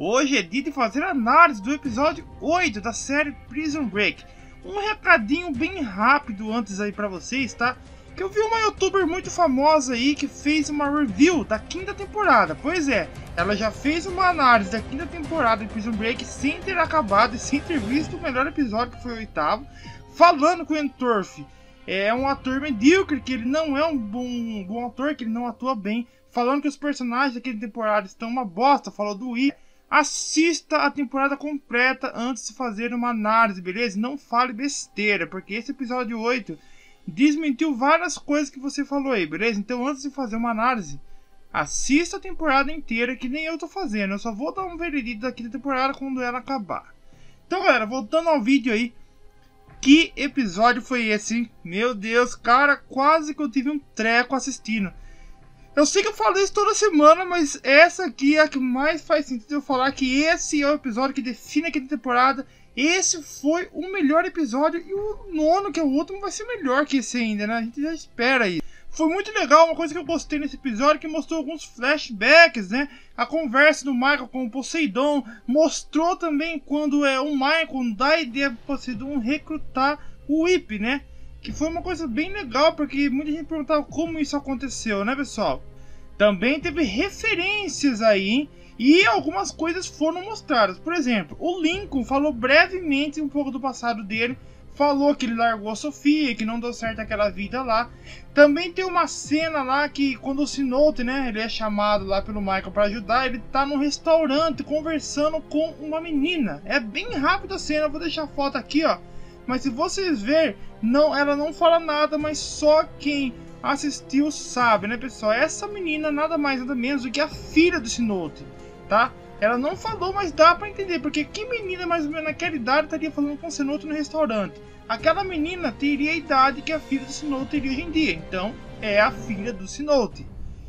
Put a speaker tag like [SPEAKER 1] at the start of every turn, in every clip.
[SPEAKER 1] Hoje é dia de fazer análise do episódio 8 da série Prison Break. Um recadinho bem rápido antes aí pra vocês, tá? Que eu vi uma youtuber muito famosa aí que fez uma review da quinta temporada. Pois é, ela já fez uma análise da quinta temporada de Prison Break sem ter acabado e sem ter visto o melhor episódio, que foi o oitavo, falando que o Entorf é um ator medíocre, que ele não é um bom ator, que ele não atua bem, falando que os personagens daquela temporada estão uma bosta, falou do I. Assista a temporada completa antes de fazer uma análise, beleza? Não fale besteira, porque esse episódio 8 desmentiu várias coisas que você falou aí, beleza? Então antes de fazer uma análise, assista a temporada inteira, que nem eu tô fazendo. Eu só vou dar um veredito daqui da temporada quando ela acabar. Então galera, voltando ao vídeo aí, que episódio foi esse, hein? Meu Deus, cara, quase que eu tive um treco assistindo. Eu sei que eu falo isso toda semana, mas essa aqui é a que mais faz sentido eu falar, que esse é o episódio que define aquela temporada. Esse foi o melhor episódio e o nono, que é o último, vai ser melhor que esse ainda, né? A gente já espera aí. Foi muito legal, uma coisa que eu gostei nesse episódio, que mostrou alguns flashbacks, né? A conversa do Michael com o Poseidon, mostrou também quando o Michael dá a ideia pro Poseidon recrutar o Whip, né? Que foi uma coisa bem legal, porque muita gente perguntava como isso aconteceu, né, pessoal? Também teve referências aí, hein? E algumas coisas foram mostradas. Por exemplo, o Lincoln falou brevemente um pouco do passado dele. Falou que ele largou a Sofia, que não deu certo aquela vida lá. Também tem uma cena lá que quando o Sinote, né, ele é chamado lá pelo Michael para ajudar, ele tá num restaurante conversando com uma menina. É bem rápida a cena, eu vou deixar a foto aqui, ó. Mas se vocês verem, ela não fala nada, mas só quem assistiu sabe, né, pessoal? Essa menina nada mais nada menos do que a filha do Sinote, tá? Ela não falou, mas dá pra entender, porque que menina mais ou menos naquela idade estaria falando com o Sinote no restaurante? Aquela menina teria a idade que a filha do Sinote teria hoje em dia, então é a filha do Sinote.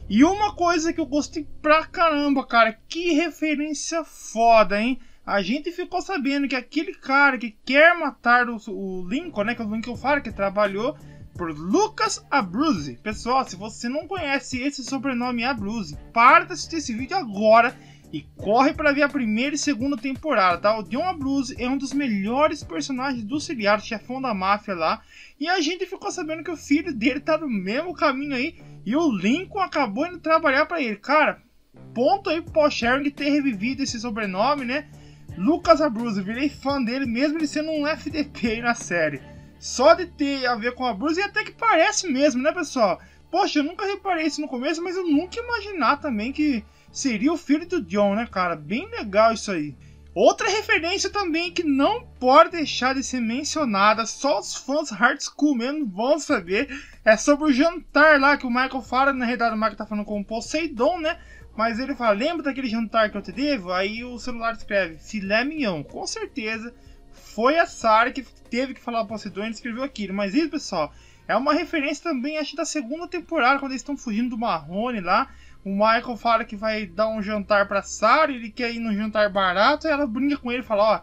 [SPEAKER 1] E uma coisa que eu gostei pra caramba, cara, que referência foda, hein? A gente ficou sabendo que aquele cara que quer matar o Lincoln, né, que o Lincoln fala que trabalhou por Lucas Abruzzi. Pessoal, se você não conhece esse sobrenome Abruzzi, para de assistir esse vídeo agora e corre para ver a primeira e segunda temporada, tá? O John Abruzzi é um dos melhores personagens do seriado, chefão da máfia lá. E a gente ficou sabendo que o filho dele tá no mesmo caminho aí e o Lincoln acabou indo trabalhar para ele. Cara, ponto aí pro Paul Scherer ter revivido esse sobrenome, né? Lucas Abruzzi, virei fã dele mesmo ele sendo um FDP aí na série. Só de ter a ver com a Abruzzi, e até que parece mesmo, né, pessoal? Poxa, eu nunca reparei isso no começo, mas eu nunca ia imaginar também que seria o filho do John, né, cara? Bem legal isso aí. Outra referência também que não pode deixar de ser mencionada, só os fãs hard school mesmo vão saber, é sobre o jantar lá que o Michael fala. Na realidade o Michael tá falando com o Poseidon, né? Mas ele fala, lembra daquele jantar que eu te devo? Aí o celular escreve, filé mignon. Com certeza foi a Sarah que teve que falar pro Poseidon e escreveu aquilo. Mas isso, pessoal, é uma referência também, acho, da segunda temporada, quando eles estão fugindo do Marrone lá. O Michael fala que vai dar um jantar pra Sarah, ele quer ir num jantar barato, e ela brinca com ele e fala, ó,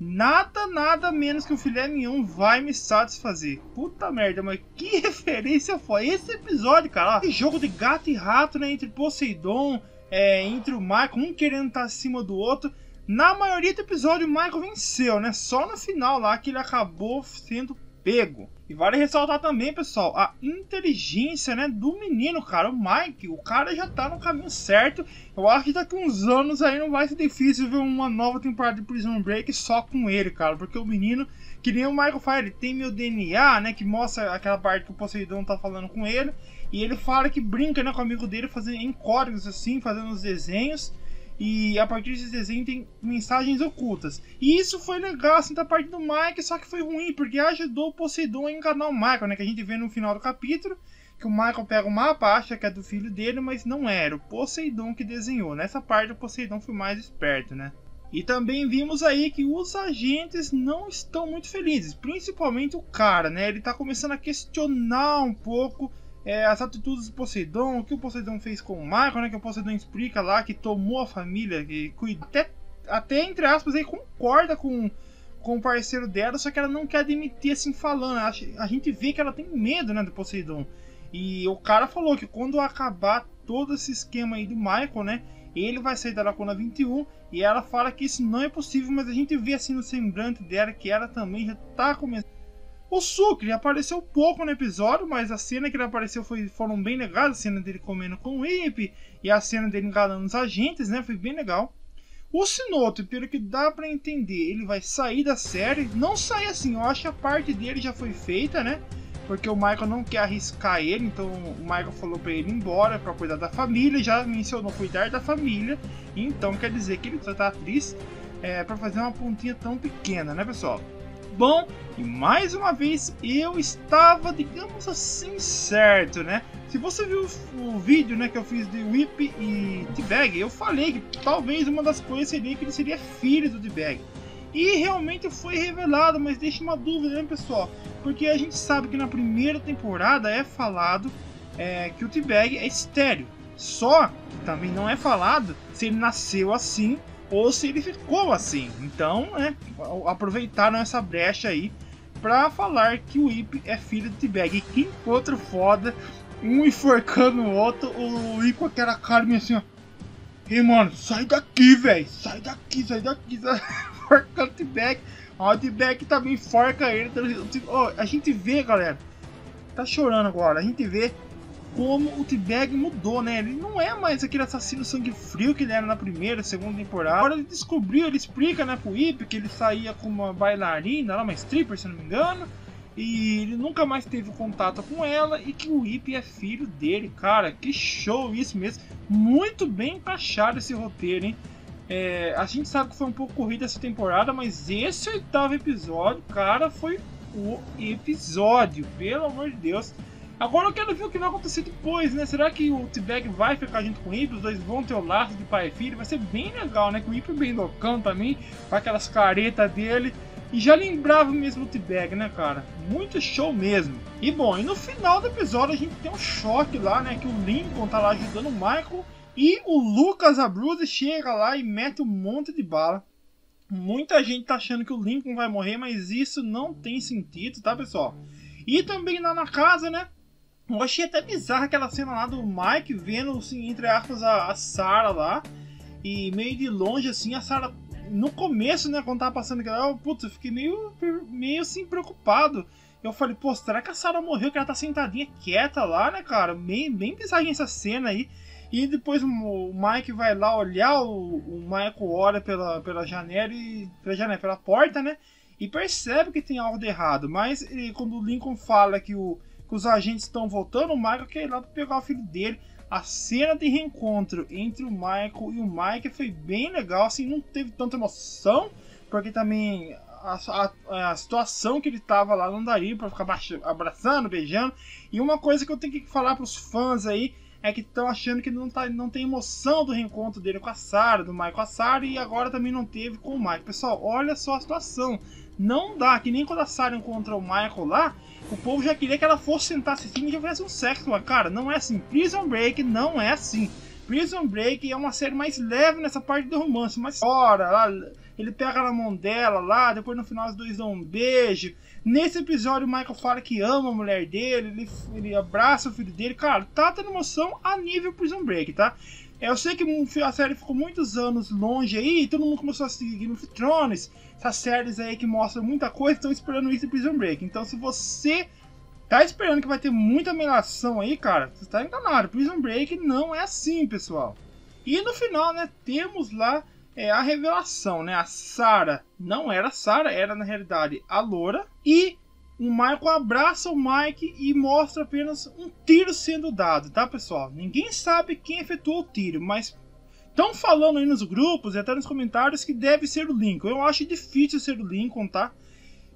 [SPEAKER 1] nada menos que o filé mignon vai me satisfazer. Puta merda, mas que referência foi esse episódio, cara? Ó, jogo de gato e rato, né, entre Poseidon, entre o Michael, um querendo estar acima do outro. Na maioria do episódio o Michael venceu, né? Só no final lá que ele acabou sendo pego. E vale ressaltar também, pessoal, a inteligência, né, do menino, cara. O Mike, o cara já tá no caminho certo. Eu acho que daqui uns anos aí não vai ser difícil ver uma nova temporada de Prison Break só com ele, cara. Porque o menino, que nem o Michael fala, ele tem meu DNA, né, que mostra aquela parte que o Poseidon tá falando com ele. E ele fala que brinca, né, com o amigo dele fazendo em códigos assim, fazendo os desenhos. E a partir desses desenhos tem mensagens ocultas. E isso foi legal, assim, da parte do Mike, só que foi ruim, porque ajudou o Poseidon a enganar o Michael, né? Que a gente vê no final do capítulo, que o Michael pega o mapa, acha que é do filho dele, mas não era. O Poseidon que desenhou. Nessa parte o Poseidon foi mais esperto, né? E também vimos aí que os agentes não estão muito felizes, principalmente o cara, né? Ele tá começando a questionar um pouco as atitudes do Poseidon, o que o Poseidon fez com o Michael, né? Que o Poseidon explica lá que tomou a família, que cuida, até entre aspas aí concorda com o parceiro dela, só que ela não quer admitir assim falando. A gente vê que ela tem medo, né, do Poseidon. E o cara falou que quando acabar todo esse esquema aí do Michael, né, ele vai sair da Lacuna 21 e ela fala que isso não é possível, mas a gente vê assim no semblante dela que ela também já tá começando. O Sucre apareceu pouco no episódio, mas a cena que ele apareceu foram bem legais, a cena dele comendo com o Whip e a cena dele enganando os agentes, né, foi bem legal. O Sinoto, pelo que dá pra entender, ele vai sair da série, não sair assim, eu acho que a parte dele já foi feita, né, porque o Michael não quer arriscar ele, então o Michael falou pra ele ir embora pra cuidar da família, já mencionou cuidar da família, então quer dizer que ele tá atriz pra fazer uma pontinha tão pequena, né, pessoal? Bom, e mais uma vez eu estava, digamos assim, certo, né? Se você viu o vídeo, né, que eu fiz de Whip e T-Bag, eu falei que talvez uma das coisas seria que ele seria filho do T-Bag. E realmente foi revelado, mas deixa uma dúvida, né, pessoal? Porque a gente sabe que na primeira temporada é falado que o T-Bag é estéreo. Só que também não é falado se ele nasceu assim ou se ele ficou assim. Então, aproveitaram essa brecha aí pra falar que o Whip é filho do T-Bag. E que encontro foda, um enforcando o outro, o Whip com aquela cara meio assim, ó. Ei, mano, sai daqui, velho, sai daqui, enforcando o T-Bag. Ó, o T-Bag também enforca ele. A gente vê, galera, tá chorando agora, a gente vê como o T-Bag mudou, né? Ele não é mais aquele assassino sangue frio que ele era na primeira, segunda temporada. Agora ele descobriu, ele explica, né, pro Whip que ele saía com uma bailarina, uma stripper, se não me engano, e ele nunca mais teve contato com ela e que o Whip é filho dele. Cara, que show isso mesmo. Muito bem encaixado esse roteiro, hein? A gente sabe que foi um pouco corrido essa temporada, mas esse 8º episódio, cara, foi o episódio, pelo amor de Deus. Agora eu quero ver o que vai acontecer depois, né? Será que o T-Bag vai ficar junto com o Whip? Os dois vão ter o laço de pai e filho? Vai ser bem legal, né? Que o Whip é bem loucão também, com aquelas caretas dele. E já lembrava mesmo o T-Bag, né, cara? Muito show mesmo. E bom, e no final do episódio a gente tem um choque lá, né? Que o Lincoln tá lá ajudando o Michael. E o Lucas Abruzzi chega lá e mete um monte de bala. Muita gente tá achando que o Lincoln vai morrer, mas isso não tem sentido, tá, pessoal? E também lá na casa, né? Eu achei até bizarra aquela cena lá do Mike vendo, assim, entre aspas, a Sarah lá. E meio de longe, assim, a Sarah, no começo, né, quando tava passando aquela, putz, eu fiquei meio assim, preocupado. Eu falei, pô, será que a Sarah morreu? Que ela tá sentadinha quieta lá, né, cara? Bem bizarrinha essa cena aí. E depois o Mike vai lá olhar, o Michael olha pela janela pela porta, né? E percebe que tem algo de errado. Mas quando o Lincoln fala que os agentes estão voltando, o Michael quer ir lá para pegar o filho dele. A cena de reencontro entre o Michael e o Mike foi bem legal, assim, não teve tanta emoção, porque também a situação que ele tava lá não daria para ficar abraçando, beijando. E uma coisa que eu tenho que falar para os fãs aí é que estão achando que não tem emoção do reencontro dele com a Sarah, do Michael com a Sarah, e agora também não teve com o Mike. Pessoal, olha só a situação. Não dá, que nem quando a Sarah encontra o Michael lá, o povo já queria que ela fosse sentar assim e já tivesse um sexo. Mas, cara, não é assim. Prison Break não é assim. Prison Break é uma série mais leve nessa parte do romance, mas ora, lá, ele pega na mão dela lá, depois no final os dois dão um beijo. Nesse episódio o Michael fala que ama a mulher dele, ele abraça o filho dele. Cara, tá tendo emoção a nível Prison Break, tá? Eu sei que a série ficou muitos anos longe aí, todo mundo começou a assistir Game of Thrones, essas séries aí que mostram muita coisa, estão esperando isso em Prison Break. Então se você tá esperando que vai ter muita melação aí, cara, você tá enganado. Prison Break não é assim, pessoal. E no final, né, temos lá a revelação, né? A Sarah não era a Sarah, era na realidade a Laura. E o Michael abraça o Mike e mostra apenas um tiro sendo dado, tá, pessoal? Ninguém sabe quem efetuou o tiro, mas estão falando aí nos grupos e até nos comentários que deve ser o Lincoln. Eu acho difícil ser o Lincoln, tá?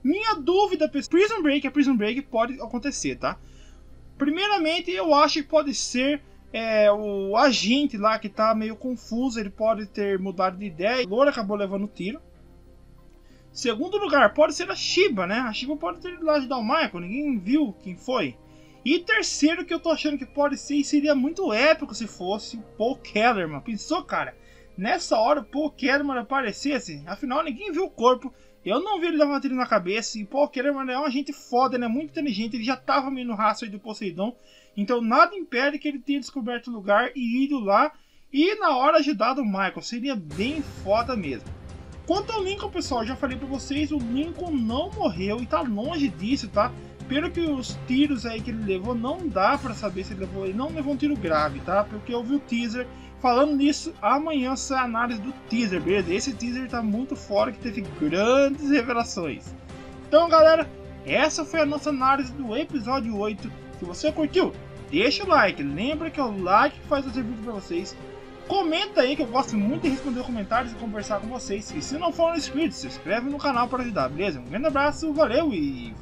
[SPEAKER 1] Minha dúvida, Prison Break pode acontecer, tá? Primeiramente, eu acho que pode ser o agente lá que tá meio confuso, ele pode ter mudado de ideia. A Laura acabou levando o tiro. Segundo lugar, pode ser a Shiba, né? A Shiba pode ter ido lá ajudar o Michael, ninguém viu quem foi. E terceiro que eu tô achando que pode ser, e seria muito épico se fosse o Paul Kellerman. Pensou, cara? Nessa hora o Paul Kellerman aparecesse, afinal ninguém viu o corpo. Eu não vi ele levar um tiro na cabeça. E o Paul Kellerman é um agente foda, né? Muito inteligente. Ele já tava meio no rastro aí do Poseidon. Então nada impede que ele tenha descoberto o lugar e ido lá E na hora de dar do Michael, seria bem foda mesmo. Quanto ao Lincoln, pessoal, já falei pra vocês, o Lincoln não morreu e tá longe disso, tá? Pelo que os tiros aí que ele levou, não dá pra saber se ele não levou um tiro grave, tá? Porque eu vi o teaser. Falando nisso, amanhã sai a análise do teaser, beleza? Esse teaser tá muito fora, que teve grandes revelações. Então, galera, essa foi a nossa análise do episódio 8. Se você curtiu, deixa o like. Lembra que é o like que faz o serviço pra vocês. Comenta aí, que eu gosto muito de responder comentários e conversar com vocês. E se não for inscrito, se inscreve no canal para ajudar, beleza? Um grande abraço, valeu e